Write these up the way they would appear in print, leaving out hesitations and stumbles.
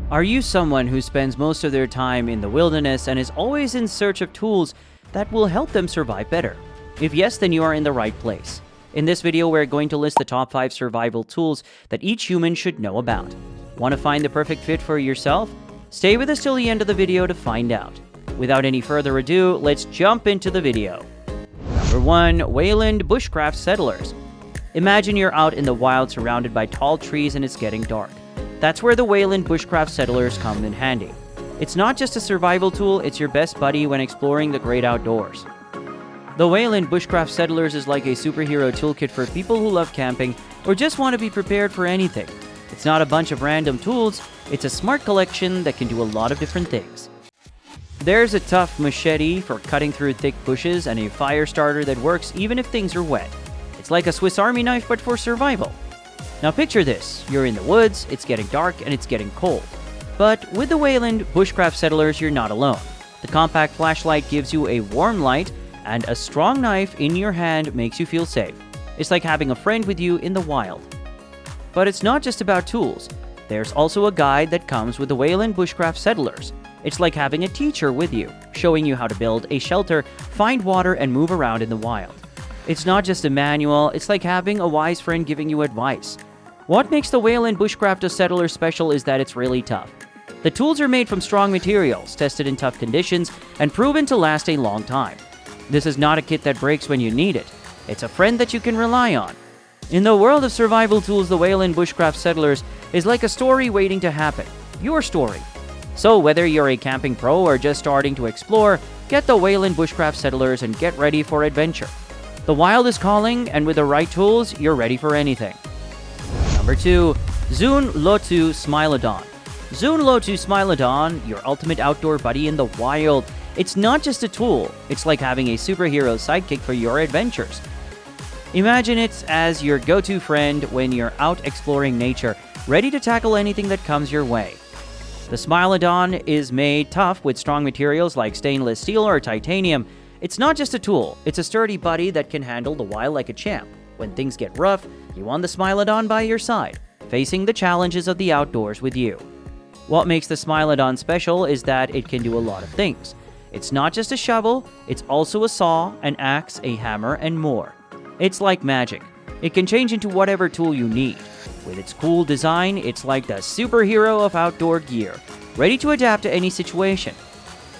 Are you someone who spends most of their time in the wilderness and is always in search of tools that will help them survive better? If yes, then you are in the right place. In this video, we're going to list the top 5 survival tools that each human should know about. Want to find the perfect fit for yourself? Stay with us till the end of the video to find out. Without any further ado, let's jump into the video. Number 1. Wayland Bushcraft Settlers. Imagine you're out in the wild surrounded by tall trees and it's getting dark. That's where the Wayland Bushcraft Settlers come in handy. It's not just a survival tool, it's your best buddy when exploring the great outdoors. The Wayland Bushcraft Settlers is like a superhero toolkit for people who love camping or just want to be prepared for anything. It's not a bunch of random tools, it's a smart collection that can do a lot of different things. There's a tough machete for cutting through thick bushes and a fire starter that works even if things are wet. It's like a Swiss Army knife but for survival. Now picture this, you're in the woods, it's getting dark, and it's getting cold. But with the Wayland Bushcraft Settlers, you're not alone. The compact flashlight gives you a warm light, and a strong knife in your hand makes you feel safe. It's like having a friend with you in the wild. But it's not just about tools. There's also a guide that comes with the Wayland Bushcraft Settlers. It's like having a teacher with you, showing you how to build a shelter, find water, and move around in the wild. It's not just a manual, it's like having a wise friend giving you advice. What makes the Wayland Bushcraft Settler special is that it's really tough. The tools are made from strong materials, tested in tough conditions, and proven to last a long time. This is not a kit that breaks when you need it. It's a friend that you can rely on. In the world of survival tools, the Wayland Bushcraft Settlers is like a story waiting to happen. Your story. So whether you're a camping pro or just starting to explore, get the Wayland Bushcraft Settlers and get ready for adventure. The wild is calling, and with the right tools, you're ready for anything. Number 2. Zune Lotu Smilodon. Zune Lotu Smilodon, your ultimate outdoor buddy in the wild. It's not just a tool, it's like having a superhero sidekick for your adventures. Imagine it as your go-to friend when you're out exploring nature, ready to tackle anything that comes your way. The Smilodon is made tough with strong materials like stainless steel or titanium. It's not just a tool, it's a sturdy buddy that can handle the wild like a champ. When things get rough, you want the Smilodon by your side, facing the challenges of the outdoors with you. What makes the Smilodon special is that it can do a lot of things. It's not just a shovel, it's also a saw, an axe, a hammer, and more. It's like magic. It can change into whatever tool you need. With its cool design, it's like the superhero of outdoor gear, ready to adapt to any situation.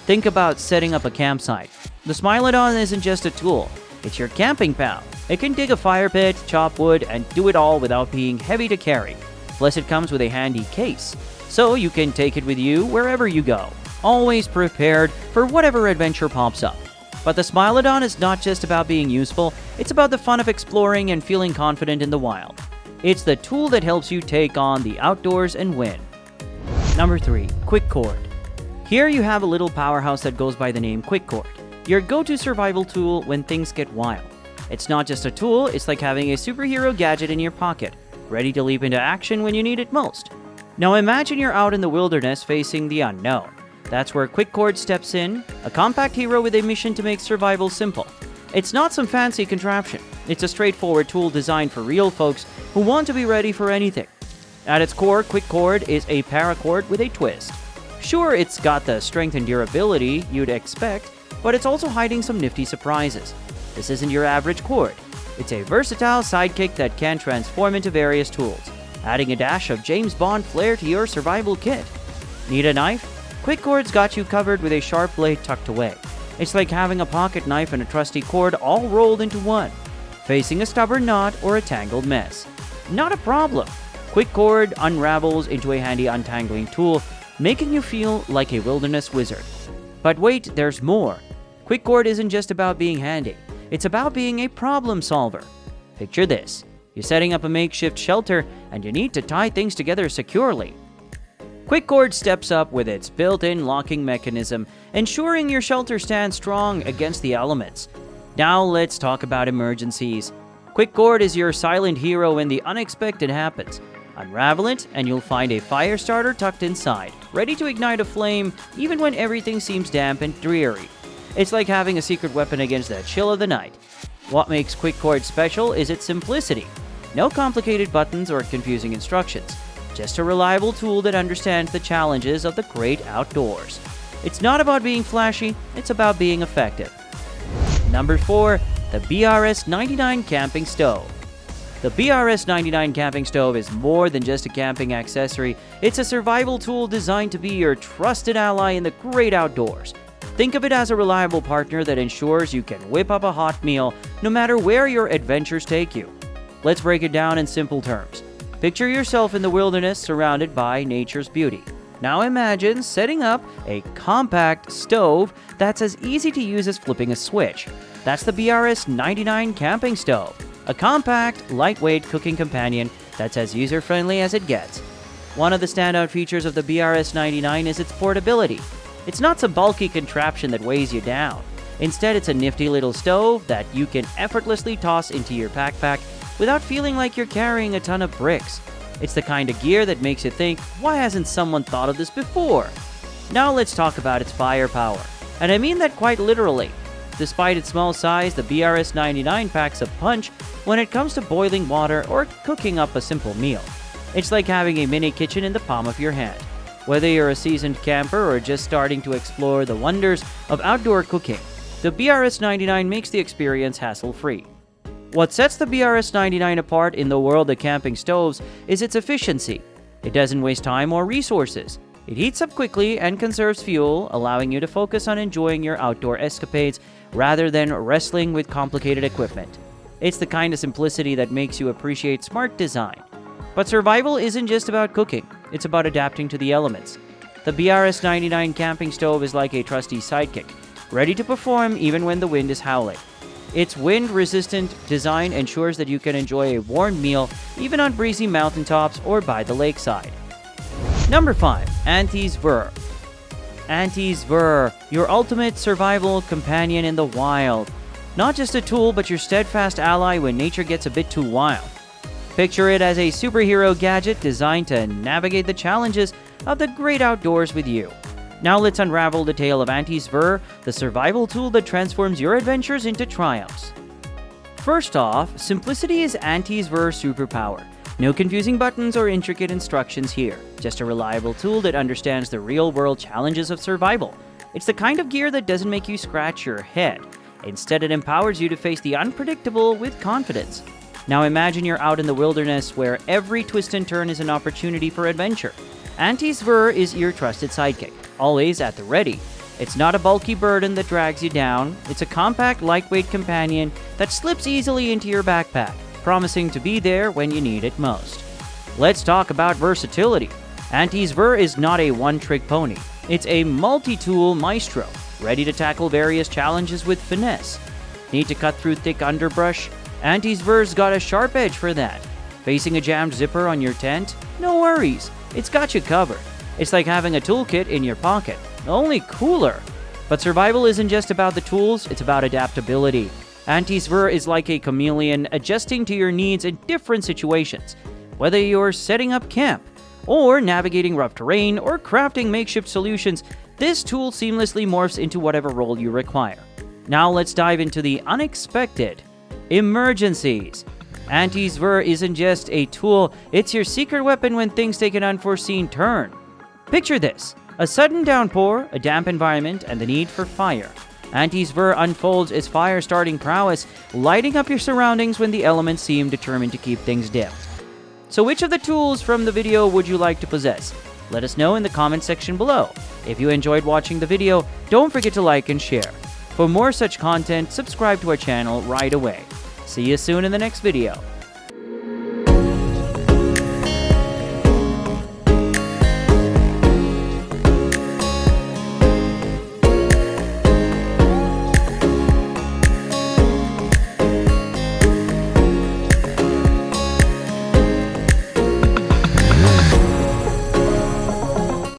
Think about setting up a campsite. The Smilodon isn't just a tool, it's your camping pal. It can dig a fire pit, chop wood, and do it all without being heavy to carry. Plus it comes with a handy case, so you can take it with you wherever you go, always prepared for whatever adventure pops up. But the Smilodon is not just about being useful, it's about the fun of exploring and feeling confident in the wild. It's the tool that helps you take on the outdoors and win. Number 3. Quickcord. Here you have a little powerhouse that goes by the name Quickcord, your go-to survival tool when things get wild. It's not just a tool, it's like having a superhero gadget in your pocket, ready to leap into action when you need it most. Now imagine you're out in the wilderness facing the unknown. That's where Quickcord steps in, a compact hero with a mission to make survival simple. It's not some fancy contraption, it's a straightforward tool designed for real folks who want to be ready for anything. At its core, Quickcord is a paracord with a twist. Sure, it's got the strength and durability you'd expect, but it's also hiding some nifty surprises. This isn't your average cord. It's a versatile sidekick that can transform into various tools, adding a dash of James Bond flair to your survival kit. Need a knife? Quickcord's got you covered with a sharp blade tucked away. It's like having a pocket knife and a trusty cord all rolled into one, facing a stubborn knot or a tangled mess. Not a problem. Quickcord unravels into a handy untangling tool, making you feel like a wilderness wizard. But wait, there's more. Quickcord isn't just about being handy. It's about being a problem solver. Picture this. You're setting up a makeshift shelter and you need to tie things together securely. Quickcord steps up with its built-in locking mechanism, ensuring your shelter stands strong against the elements. Now let's talk about emergencies. Quickcord is your silent hero when the unexpected happens. Unravel it and you'll find a fire starter tucked inside, ready to ignite a flame even when everything seems damp and dreary. It's like having a secret weapon against the chill of the night. What makes Quickcord special is its simplicity. No complicated buttons or confusing instructions. just a reliable tool that understands the challenges of the great outdoors. It's not about being flashy, it's about being effective. Number 4. The BRS-99 Camping Stove. The BRS-99 Camping Stove is more than just a camping accessory. It's a survival tool designed to be your trusted ally in the great outdoors. Think of it as a reliable partner that ensures you can whip up a hot meal no matter where your adventures take you. Let's break it down in simple terms. Picture yourself in the wilderness surrounded by nature's beauty. Now imagine setting up a compact stove that's as easy to use as flipping a switch. That's the BRS-99 Camping Stove, a compact, lightweight cooking companion that's as user-friendly as it gets. One of the standout features of the BRS-99 is its portability. It's not some bulky contraption that weighs you down. Instead, it's a nifty little stove that you can effortlessly toss into your backpack without feeling like you're carrying a ton of bricks. It's the kind of gear that makes you think, why hasn't someone thought of this before? Now let's talk about its firepower. And I mean that quite literally. Despite its small size, the BRS-99 packs a punch when it comes to boiling water or cooking up a simple meal. It's like having a mini kitchen in the palm of your hand. Whether you're a seasoned camper or just starting to explore the wonders of outdoor cooking, the BRS-99 makes the experience hassle-free. What sets the BRS-99 apart in the world of camping stoves is its efficiency. It doesn't waste time or resources. It heats up quickly and conserves fuel, allowing you to focus on enjoying your outdoor escapades rather than wrestling with complicated equipment. It's the kind of simplicity that makes you appreciate smart design. But survival isn't just about cooking, it's about adapting to the elements. The BRS-99 Camping Stove is like a trusty sidekick, ready to perform even when the wind is howling. Its wind-resistant design ensures that you can enjoy a warm meal even on breezy mountaintops or by the lakeside. Number 5. Antes Ver. Antes Ver, your ultimate survival companion in the wild. Not just a tool, but your steadfast ally when nature gets a bit too wild. Picture it as a superhero gadget designed to navigate the challenges of the great outdoors with you. Now let's unravel the tale of Antes Ver, the survival tool that transforms your adventures into triumphs. First off, simplicity is Antes Ver's superpower. No confusing buttons or intricate instructions here, just a reliable tool that understands the real-world challenges of survival. It's the kind of gear that doesn't make you scratch your head. Instead, it empowers you to face the unpredictable with confidence. Now imagine you're out in the wilderness where every twist and turn is an opportunity for adventure. Antes Ver is your trusted sidekick, always at the ready. It's not a bulky burden that drags you down. It's a compact, lightweight companion that slips easily into your backpack, promising to be there when you need it most. Let's talk about versatility. Antes Ver is not a one-trick pony. It's a multi-tool maestro, ready to tackle various challenges with finesse. Need to cut through thick underbrush? Antes Ver's got a sharp edge for that. Facing a jammed zipper on your tent? No worries, it's got you covered. It's like having a toolkit in your pocket, only cooler. But survival isn't just about the tools, it's about adaptability. Antes Ver is like a chameleon, adjusting to your needs in different situations. Whether you're setting up camp, or navigating rough terrain, or crafting makeshift solutions, this tool seamlessly morphs into whatever role you require. Now let's dive into the unexpected. Emergencies. Antes Ver isn't just a tool, it's your secret weapon when things take an unforeseen turn. Picture this: a sudden downpour, a damp environment, and the need for fire. Antes Ver unfolds its fire-starting prowess, lighting up your surroundings when the elements seem determined to keep things dim. So which of the tools from the video would you like to possess? Let us know in the comment section below. If you enjoyed watching the video, don't forget to like and share. For more such content, subscribe to our channel right away. See you soon in the next video.